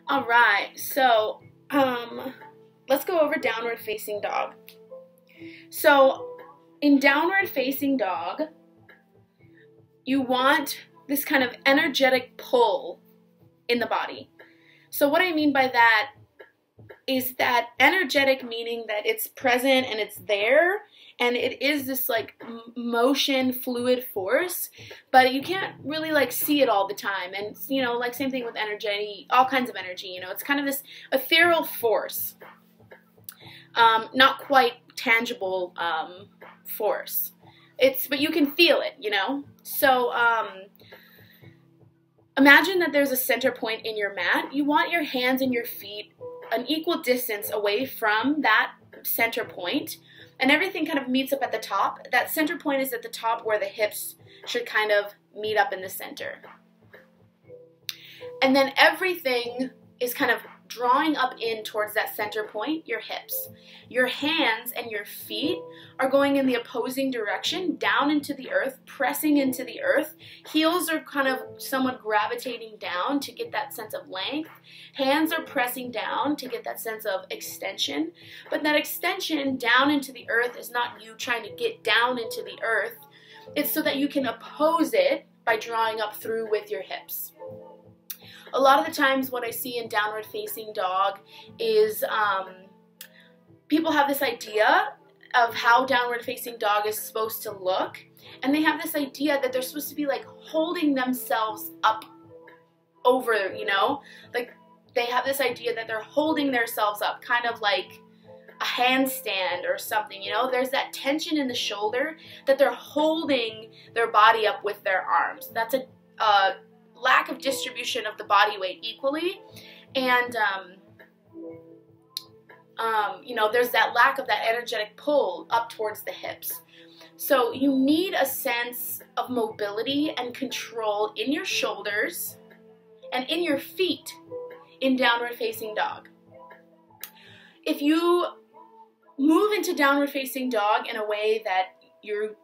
All right, so let's go over downward facing dog. So in downward facing dog, you want this kind of energetic pull in the body. So what I mean by that is that energetic meaning that it's present and it's there and it is this like motion fluid force, but you can't really like see it all the time. And like same thing with energy, all kinds of energy, it's kind of this ethereal force, not quite tangible force. But you can feel it, So imagine that there's a center point in your mat. You want your hands and your feet an equal distance away from that center point, and everything kind of meets up at the top. That center point is at the top where the hips should kind of meet up in the center. And then everything is kind of drawing up in towards that center point, your hips. Your hands and your feet are going in the opposing direction, down into the earth, pressing into the earth. Heels are kind of somewhat gravitating down to get that sense of length. Hands are pressing down to get that sense of extension. But that extension down into the earth is not you trying to get down into the earth. It's so that you can oppose it by drawing up through with your hips. A lot of the times what I see in downward facing dog is people have this idea of how downward facing dog is supposed to look, and they have this idea that they're supposed to be like holding themselves up over, like they have this idea that they're holding themselves up, kind of like a handstand or something, There's that tension in the shoulder that they're holding their body up with their arms. That's a lack of distribution of the body weight equally, and there's that lack of that energetic pull up towards the hips. So you need a sense of mobility and control in your shoulders and in your feet in downward facing dog. If you move into downward facing dog in a way that you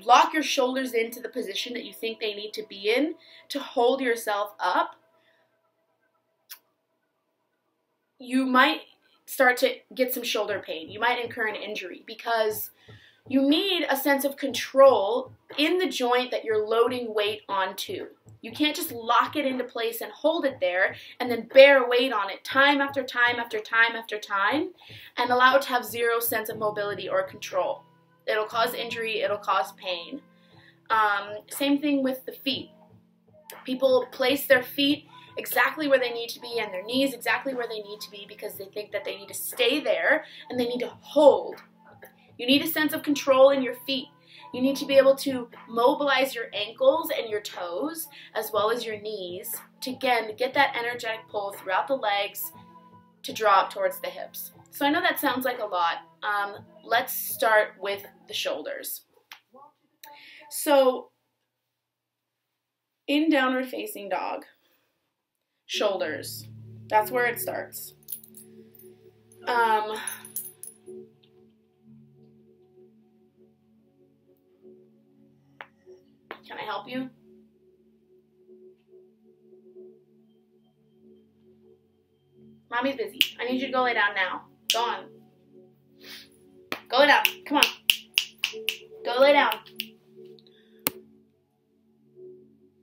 lock your shoulders into the position that you think they need to be in to hold yourself up, you might start to get some shoulder pain. You might incur an injury because you need a sense of control in the joint that you're loading weight onto. You can't just lock it into place and hold it there and then bear weight on it time after time after time after time and allow it to have zero sense of mobility or control. It'll cause injury, it'll cause pain. Same thing with the feet. People place their feet exactly where they need to be and their knees exactly where they need to be because they think that they need to stay there and they need to hold. You need a sense of control in your feet. You need to be able to mobilize your ankles and your toes as well as your knees to, again, get that energetic pull throughout the legs to draw up towards the hips. So I know that sounds like a lot. Let's start with the shoulders. So in downward facing dog, shoulders, that's where it starts. Can I help you? Mommy's busy. I need you to go lay down now. Go on. Go lay down. Come on. Go lay down.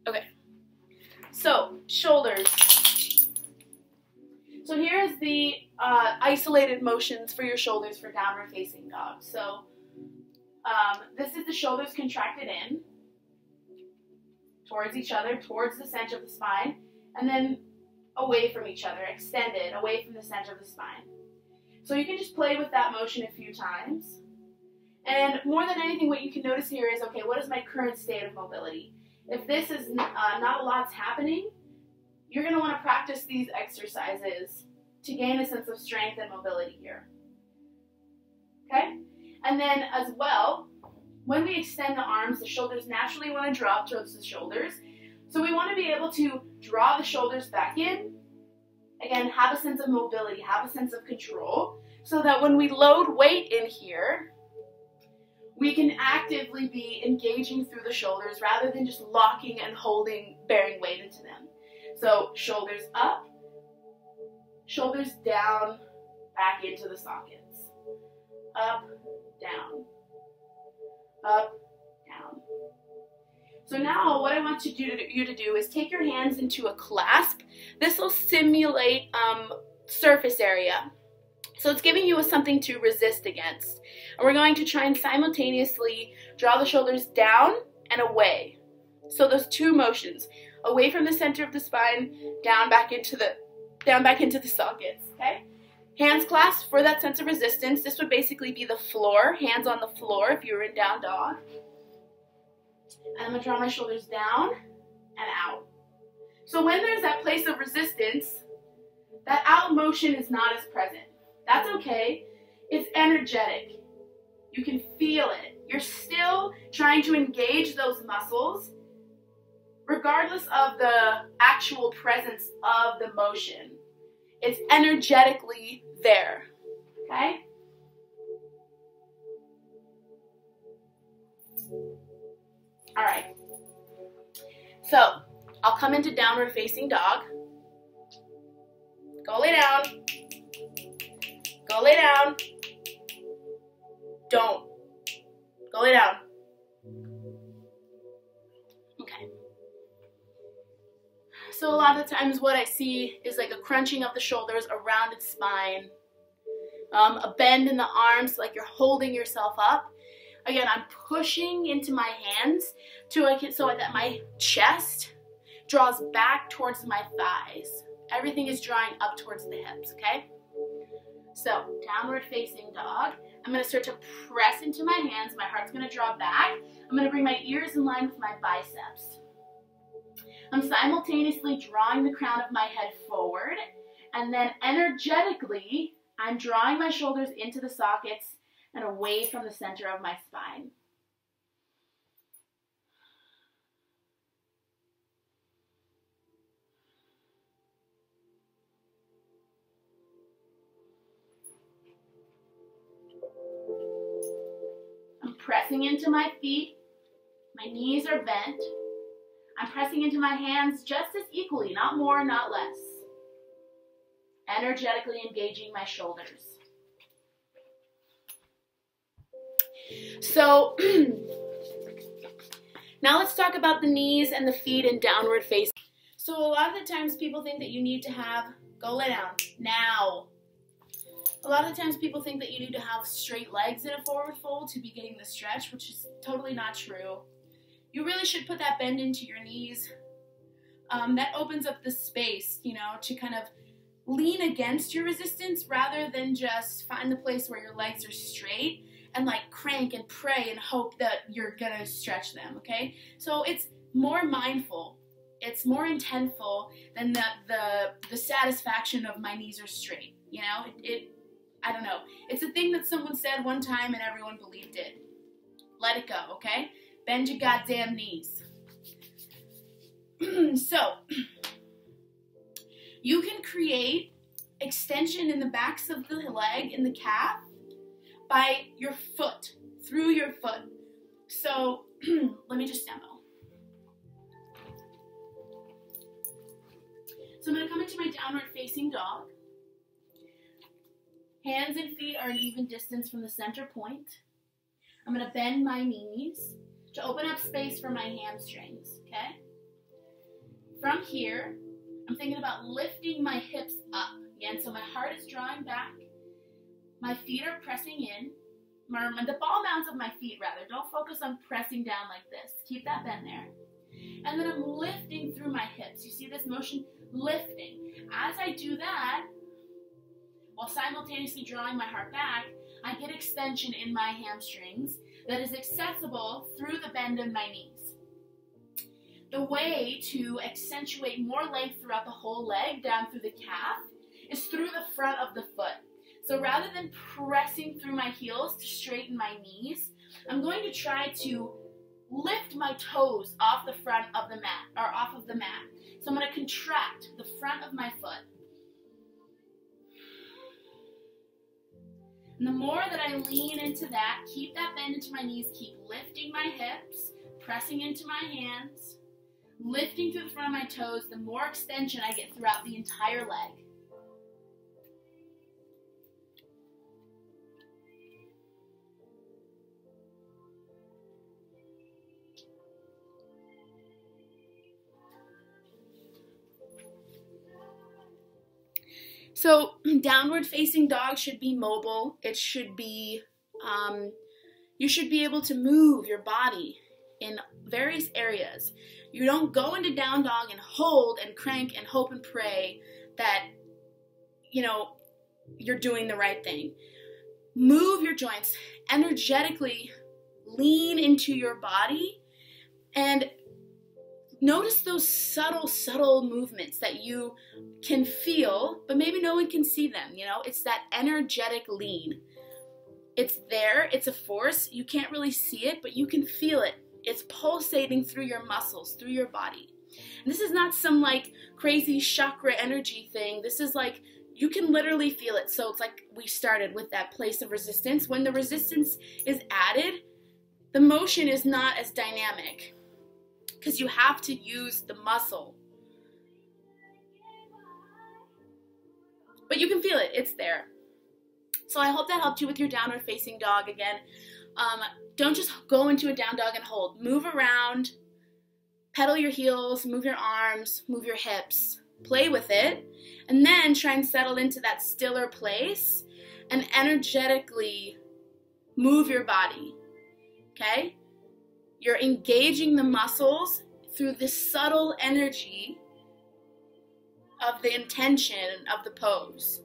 Okay. So, shoulders. So here's the isolated motions for your shoulders for downward facing dog. So this is the shoulders contracted in towards each other, towards the center of the spine, and then away from each other, extended, away from the center of the spine. So you can just play with that motion a few times. And more than anything, what you can notice here is, okay, what is my current state of mobility? If this is not a lot's happening, you're going to want to practice these exercises to gain a sense of strength and mobility here. Okay? And then as well, when we extend the arms, the shoulders naturally want to drop towards the shoulders. So we want to be able to draw the shoulders back in. Again, have a sense of mobility, have a sense of control, so that when we load weight in here, we can actively be engaging through the shoulders rather than just locking and holding, bearing weight into them. So shoulders up, Shoulders down, back into the sockets. Up, down. Up, down. So now what I want you to do is take your hands into a clasp. This will simulate surface area. So it's giving you something to resist against. And we're going to try and simultaneously draw the shoulders down and away. So those two motions, away from the center of the spine, down back into the sockets, okay? Hands clasped for that sense of resistance. This would basically be the floor, hands on the floor if you were in down dog. And I'm going to draw my shoulders down and out. So when there's that place of resistance, that out motion is not as present. That's okay. It's energetic. You can feel it. You're still trying to engage those muscles regardless of the actual presence of the motion. It's energetically there. Okay? All right, so I'll come into downward facing dog. Go lay down. Go lay down. Don't. Go lay down. Okay. So a lot of the times what I see is like a crunching of the shoulders around its spine, a bend in the arms like you're holding yourself up. Again, I'm pushing into my hands so that my chest draws back towards my thighs. Everything is drawing up towards the hips, okay? So, downward facing dog. I'm going to start to press into my hands. My heart's going to draw back. I'm going to bring my ears in line with my biceps. I'm simultaneously drawing the crown of my head forward, and then energetically, I'm drawing my shoulders into the sockets and away from the center of my spine. I'm pressing into my feet. My knees are bent. I'm pressing into my hands just as equally, not more, not less. Energetically engaging my shoulders. So, now let's talk about the knees and the feet and downward facing. So a lot of the times people think that you need to have, go lay down, now. A lot of times people think that you need to have straight legs in a forward fold to be getting the stretch, which is totally not true. You really should put that bend into your knees. That opens up the space, to kind of lean against your resistance rather than just find the place where your legs are straight and like crank and pray and hope that you're gonna stretch them, okay? So it's more mindful. It's more intentful than the satisfaction of my knees are straight, I don't know. It's a thing that someone said one time and everyone believed it. Let it go, okay? Bend your goddamn knees. So, you can create extension in the backs of the leg, in the calf, by your foot, through your foot. So, let me just demo. So I'm going to come into my downward facing dog. Hands and feet are an even distance from the center point. I'm going to bend my knees to open up space for my hamstrings, okay? From here, I'm thinking about lifting my hips up. Again, so my heart is drawing back. My feet are pressing in. The ball mounds of my feet, rather. Don't focus on pressing down like this. Keep that bend there. And then I'm lifting through my hips. You see this motion? Lifting. As I do that, while simultaneously drawing my heart back, I get extension in my hamstrings that is accessible through the bend in my knees. The way to accentuate more length throughout the whole leg, down through the calf, is through the front of the foot. So rather than pressing through my heels to straighten my knees, I'm going to try to lift my toes off the front of the mat, or off of the mat. So I'm going to contract the front of my foot. And the more that I lean into that, keep that bend into my knees, keep lifting my hips, pressing into my hands, lifting through the front of my toes, the more extension I get throughout the entire leg. So downward facing dog should be mobile. It should be, you should be able to move your body in various areas. You don't go into down dog and hold and crank and hope and pray that, you're doing the right thing. Move your joints, energetically lean into your body, and notice those subtle movements that you can feel, but maybe no one can see them. It's that energetic lean. It's there, it's a force. You can't really see it, but you can feel it. It's pulsating through your muscles, through your body. And this is not some like crazy chakra energy thing. This is like, you can literally feel it. So it's like we started with that place of resistance. When the resistance is added, the motion is not as dynamic because you have to use the muscle. But you can feel it. It's there. So I hope that helped you with your downward facing dog again. Don't just go into a down dog and hold. Move around, pedal your heels, move your arms, move your hips, play with it, and then try and settle into that stiller place and energetically move your body, okay? You're engaging the muscles through this subtle energy of the intention of the pose.